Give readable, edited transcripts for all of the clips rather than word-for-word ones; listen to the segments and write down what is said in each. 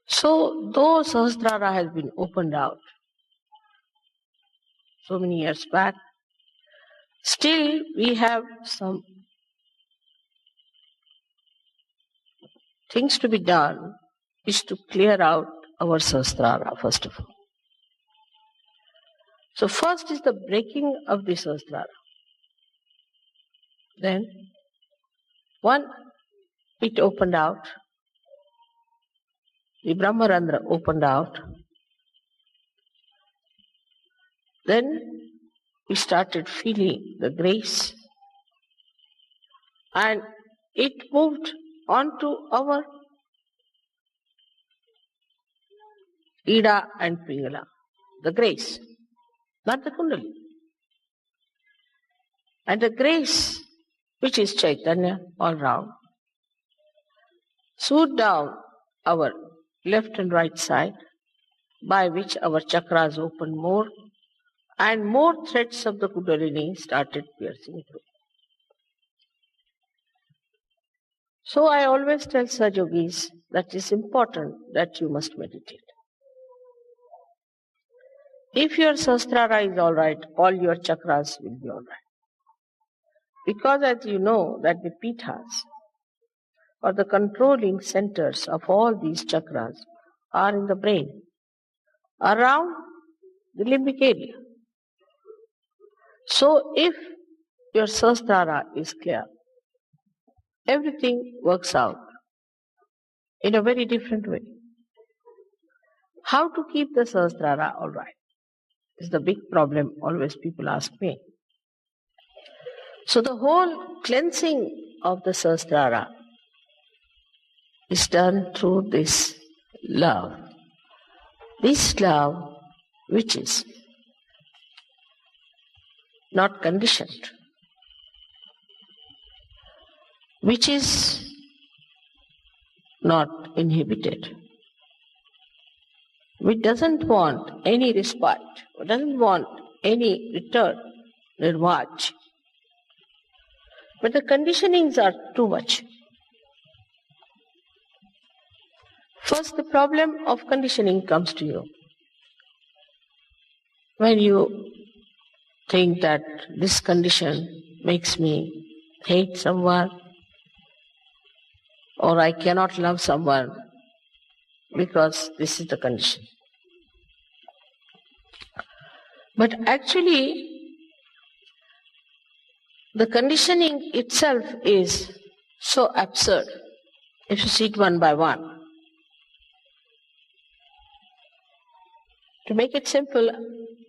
So, though Sahasrara has been opened out so many years back, still we have some things to be done, is to clear out our Sahasrara first of all. So first is the breaking of the Sahasrara. Then, one, it opened out, the Brahmarandra opened out. Then we started feeling the grace, and it moved onto our Ida and Pingala, the grace, not the Kundali. And the grace, which is Chaitanya all round, smoothed down our left and right side, by which our chakras opened more, and more threads of the Kundalini started piercing through. So I always tell Sajogis that it's important that you must meditate. If your Sahasrara is all right, all your chakras will be all right. Because as you know that the pithas, or the controlling centers of all these chakras, are in the brain, around the limbic area. So if your Sahasrara is clear, everything works out in a very different way. How to keep the Sahasrara all right is the big problem always people ask me. So the whole cleansing of the Sahasrara is done through this love. This love which is not conditioned, which is not inhibited, which doesn't want any respite, or doesn't want any return, nirvaj. But the conditionings are too much. First, the problem of conditioning comes to you. When you think that this condition makes me hate someone, or I cannot love someone because this is the condition. But actually, the conditioning itself is so absurd if you see it one by one. To make it simple,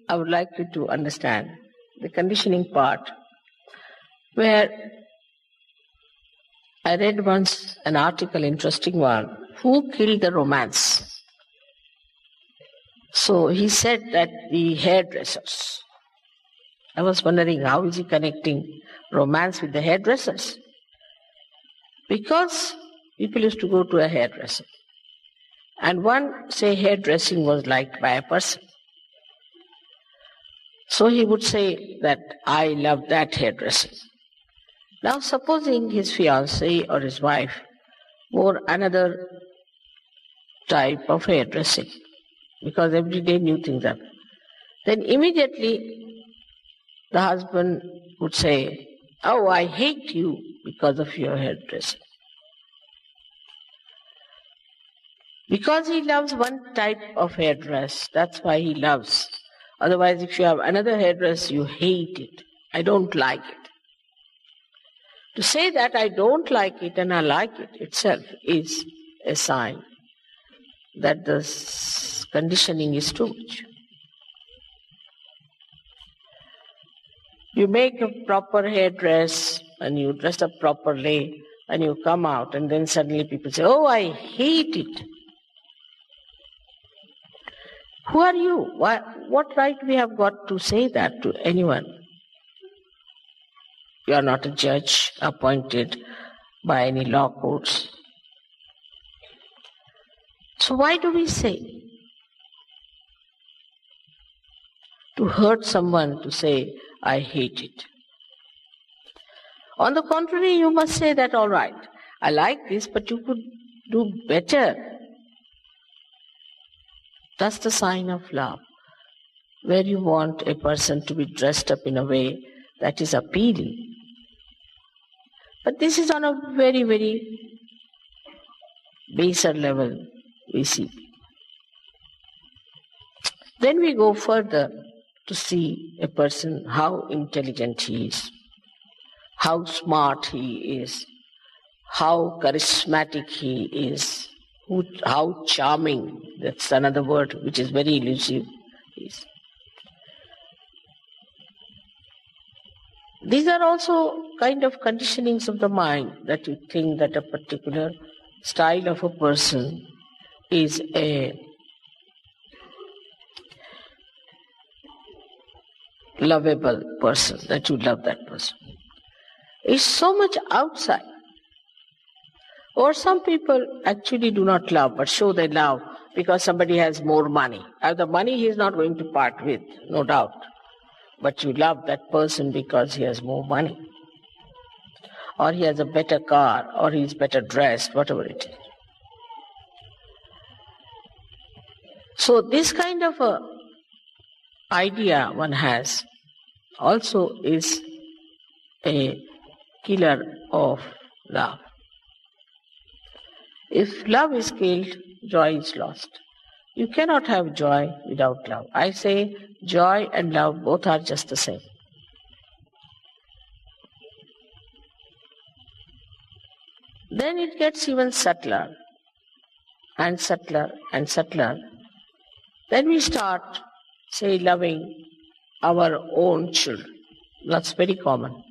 I would like you to understand the conditioning part, where I read once an article, interesting one, who killed the romance? So he said that the hairdressers. I was wondering how is he connecting romance with the hairdressers? Because people used to go to a hairdresser, and one, say, hairdressing was liked by a person. So he would say that I love that hairdressing. Now supposing his fiancée or his wife wore another type of hairdressing, because every day new things happen, then immediately the husband would say, oh, I hate you because of your hairdressing. Because he loves one type of hairdress, that's why he loves. Otherwise, if you have another hairdress, you hate it. I don't like it. To say that I don't like it and I like it itself is a sign that the conditioning is too much. You make a proper hairdress and you dress up properly and you come out, and then suddenly people say, oh, I hate it. Who are you? What right we have got to say that to anyone? You are not a judge appointed by any law courts. So why do we say? To hurt someone, to say, I hate it. On the contrary, you must say that, all right, I like this, but you could do better. That's the sign of love, where you want a person to be dressed up in a way that is appealing. But this is on a very, very baser level, we see. Then we go further to see a person, how intelligent he is, how smart he is, how charismatic he is, how charming, that's another word which is very elusive, is. These are also kind of conditionings of the mind, that you think that a particular style of a person is a lovable person, that you love that person. It's so much outside. Or some people actually do not love, but show they love because somebody has more money. The money he is not going to part with, no doubt. But you love that person because he has more money. Or he has a better car, or he is better dressed, whatever it is. So this kind of a idea one has also is a killer of love. If love is killed, joy is lost. You cannot have joy without love. I say joy and love both are just the same. Then it gets even subtler and subtler and subtler. Then we start, say, loving our own children. That's very common.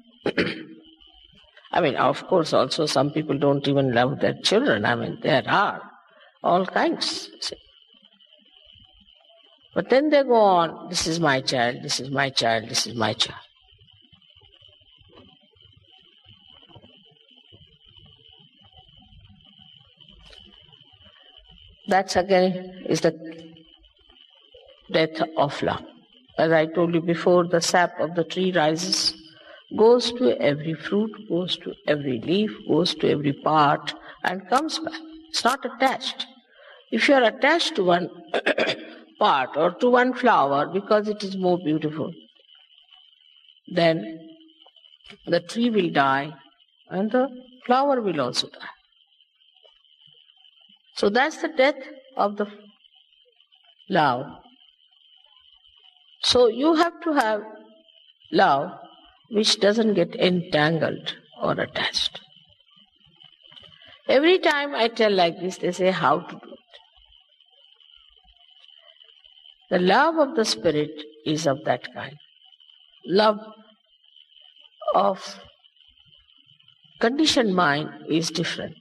I mean, of course, also some people don't even love their children. I mean, there are all kinds. See. But then they go on, this is my child, this is my child, this is my child. That's again is the death of love. As I told you before, the sap of the tree rises, goes to every fruit, goes to every leaf, goes to every part, and comes back. It's not attached. If you are attached to one part or to one flower because it is more beautiful, then the tree will die and the flower will also die. So that's the death of the love. So you have to have love which doesn't get entangled or attached. Every time I tell like this, they say how to do it. The love of the spirit is of that kind. Love of conditioned mind is different.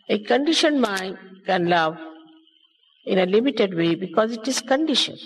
A conditioned mind can love in a limited way because it is conditioned.